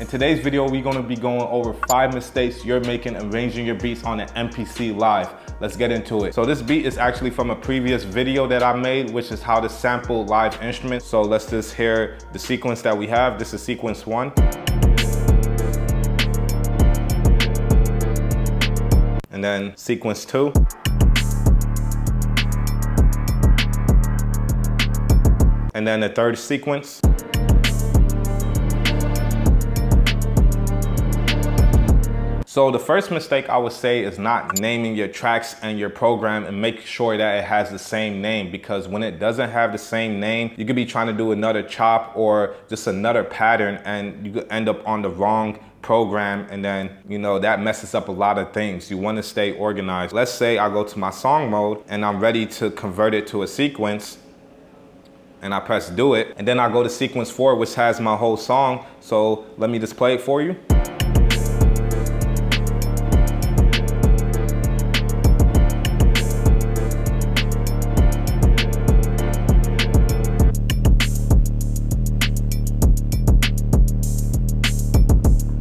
In today's video, we're gonna be going over 5 mistakes you're making arranging your beats on an MPC Live. Let's get into it. So this beat is actually from a previous video that I made, which is how to sample live instruments. So let's just hear the sequence that we have. This is sequence 1. And then sequence 2. And then the third sequence. So the first mistake I would say is not naming your tracks and your program and make sure that it has the same name, because when it doesn't have the same name, you could be trying to do another chop or just another pattern and you could end up on the wrong program, and then, you know, that messes up a lot of things. You want to stay organized. Let's say I go to my song mode and I'm ready to convert it to a sequence, and I press do it, and then I go to sequence 4, which has my whole song. So let me just play it for you.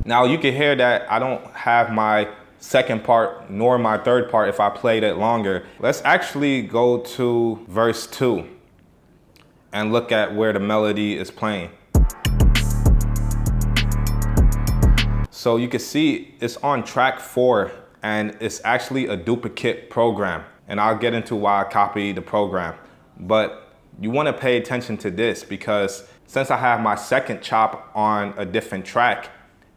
Now you can hear that I don't have my second part nor my third part if I played it longer. Let's actually go to verse 2 and look at where the melody is playing. So you can see it's on track 4 and it's actually a duplicate program. And I'll get into why I copied the program. But you want to pay attention to this, because since I have my second chop on a different track,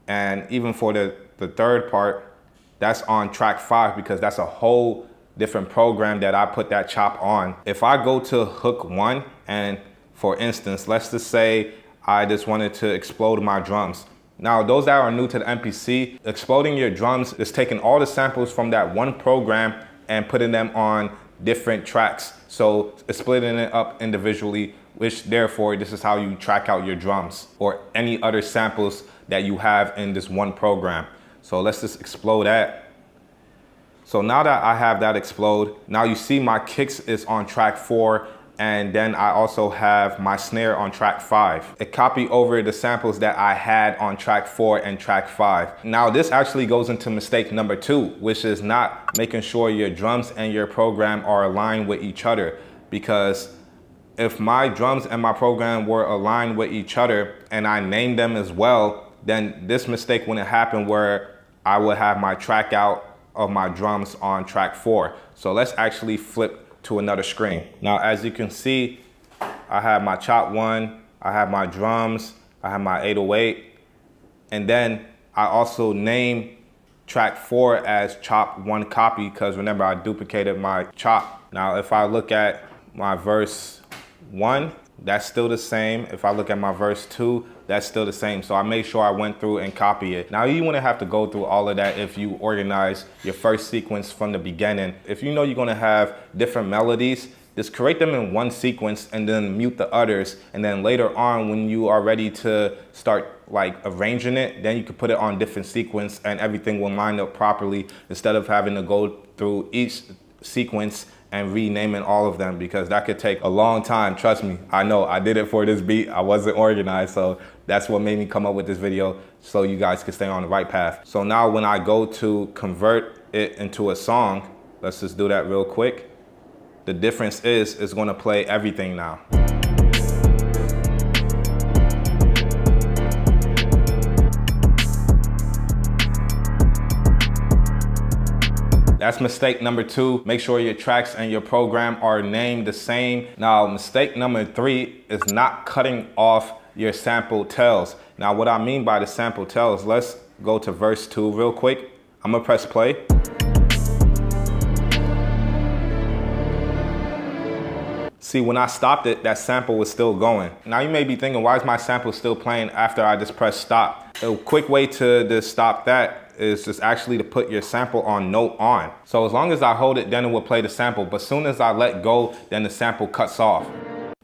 and even for the third part, that's on track 5, because that's a whole different program that I put that chop on. If I go to hook 1, and for instance, let's just say I just wanted to explode my drums. Now, those that are new to the MPC, exploding your drums is taking all the samples from that one program and putting them on different tracks. So it's splitting it up individually, which therefore this is how you track out your drums or any other samples that you have in this one program. So let's just explode that. So now that I have that explode, now you see my kicks is on track 4, and then I also have my snare on track 5. It copied over the samples that I had on track 4 and track 5. Now this actually goes into mistake number 2, which is not making sure your drums and your program are aligned with each other, because if my drums and my program were aligned with each other and I named them as well, then this mistake wouldn't happen where I would have my track out of my drums on track 4. So let's actually flip to another screen. Now, as you can see, I have my chop 1, I have my drums, I have my 808, and then I also name track 4 as chop 1 copy, because remember I duplicated my chop. Now, if I look at my verse 1, that's still the same. If I look at my verse 2, that's still the same. So I made sure I went through and copied it. Now you wouldn't have to go through all of that if you organize your first sequence from the beginning. If you know you're gonna have different melodies, just create them in one sequence and then mute the others. And then later on, when you are ready to start like arranging it, then you can put it on different sequence and everything will line up properly, instead of having to go through each sequence and renaming all of them, because that could take a long time. Trust me, I know, I did it for this beat. I wasn't organized, so that's what made me come up with this video, so you guys can stay on the right path. So now when I go to convert it into a song, let's just do that real quick. The difference is it's gonna play everything now. That's mistake number 2. Make sure your tracks and your program are named the same. Now, mistake number 3 is not cutting off your sample tails. Now, what I mean by the sample tails, let's go to verse 2 real quick. I'm gonna press play. See, when I stopped it, that sample was still going. Now you may be thinking, why is my sample still playing after I just pressed stop? A quick way to just stop that is just actually to put your sample on note on. So as long as I hold it, then it will play the sample. But as soon as I let go, then the sample cuts off.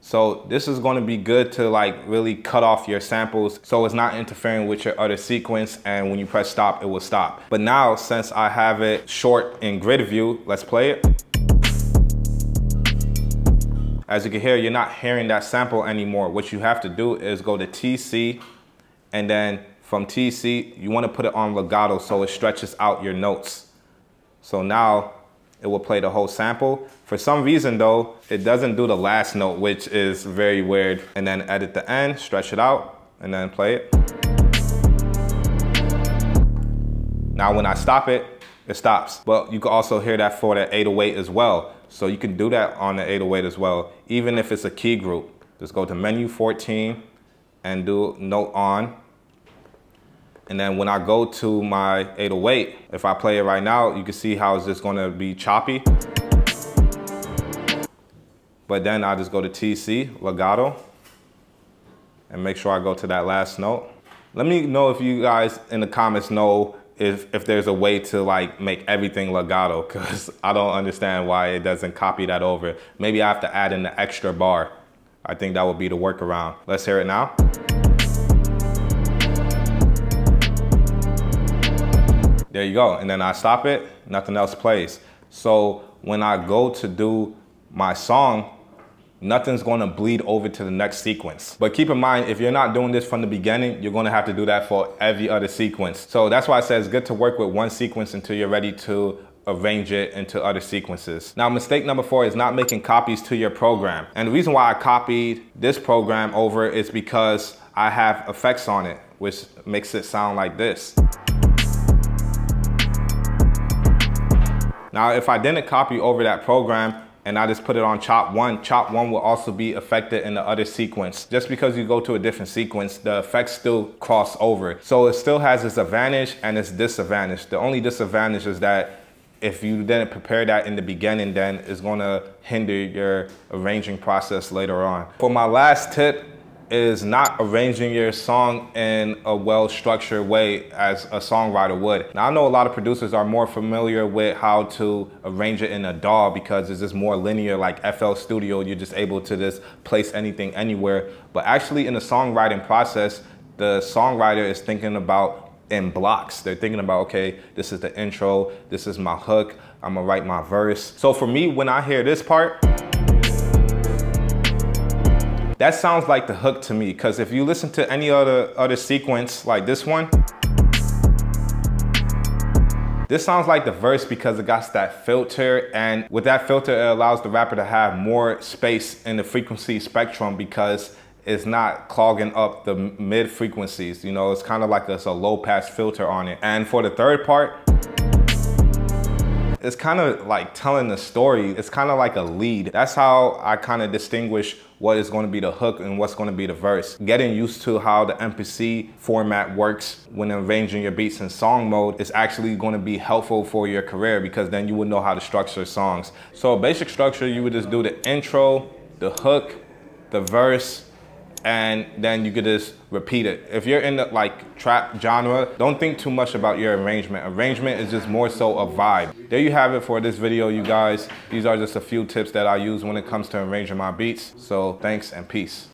So this is going to be good to like really cut off your samples so it's not interfering with your other sequence, and when you press stop, it will stop. But now, since I have it short in grid view, let's play it. As you can hear, you're not hearing that sample anymore. What you have to do is go to TC and then from TC, you want to put it on legato so it stretches out your notes. So now it will play the whole sample. For some reason though, it doesn't do the last note, which is very weird. And then edit the end, stretch it out, and then play it. Now when I stop it, it stops. But you can also hear that for the 808 as well. So you can do that on the 808 as well, even if it's a key group. Just go to menu 14 and do note on. And then when I go to my 808, if I play it right now, you can see how it's just gonna be choppy. But then I just go to TC, legato, and make sure I go to that last note. Let me know if you guys in the comments know if there's a way to like make everything legato, because I don't understand why it doesn't copy that over. Maybe I have to add in the extra bar. I think that would be the workaround. Let's hear it now. There you go, and then I stop it, nothing else plays. So when I go to do my song, nothing's gonna bleed over to the next sequence. But keep in mind, if you're not doing this from the beginning, you're gonna have to do that for every other sequence. So that's why I say it's good to work with one sequence until you're ready to arrange it into other sequences. Now, mistake number 4 is not making copies to your program. And the reason why I copied this program over is because I have effects on it, which makes it sound like this. Now, if I didn't copy over that program and I just put it on chop 1 will also be affected in the other sequence. Just because you go to a different sequence, the effects still cross over. So it still has its advantage and its disadvantage. The only disadvantage is that if you didn't prepare that in the beginning, then it's gonna hinder your arranging process later on. For my last tip is not arranging your song in a well-structured way as a songwriter would. Now, I know a lot of producers are more familiar with how to arrange it in a DAW because it's just more linear, like FL Studio, you're just able to just place anything anywhere. But actually in the songwriting process, the songwriter is thinking about in blocks. They're thinking about, okay, this is the intro, this is my hook, I'm gonna write my verse. So for me, when I hear this part, that sounds like the hook to me, because if you listen to any other sequence like this one, this sounds like the verse because it got that filter, and with that filter, it allows the rapper to have more space in the frequency spectrum because it's not clogging up the mid frequencies. You know, it's kind of like it's a low pass filter on it. And for the third part, it's kind of like telling the story. It's kind of like a lead. That's how I kind of distinguish what is going to be the hook and what's going to be the verse. Getting used to how the MPC format works when arranging your beats in song mode is actually going to be helpful for your career, because then you would know how to structure songs. So basic structure, you would just do the intro, the hook, the verse, and then you could just repeat it. If you're in the like trap genre, don't think too much about your arrangement. Arrangement is just more so a vibe. There you have it for this video, you guys. These are just a few tips that I use when it comes to arranging my beats. So thanks and peace.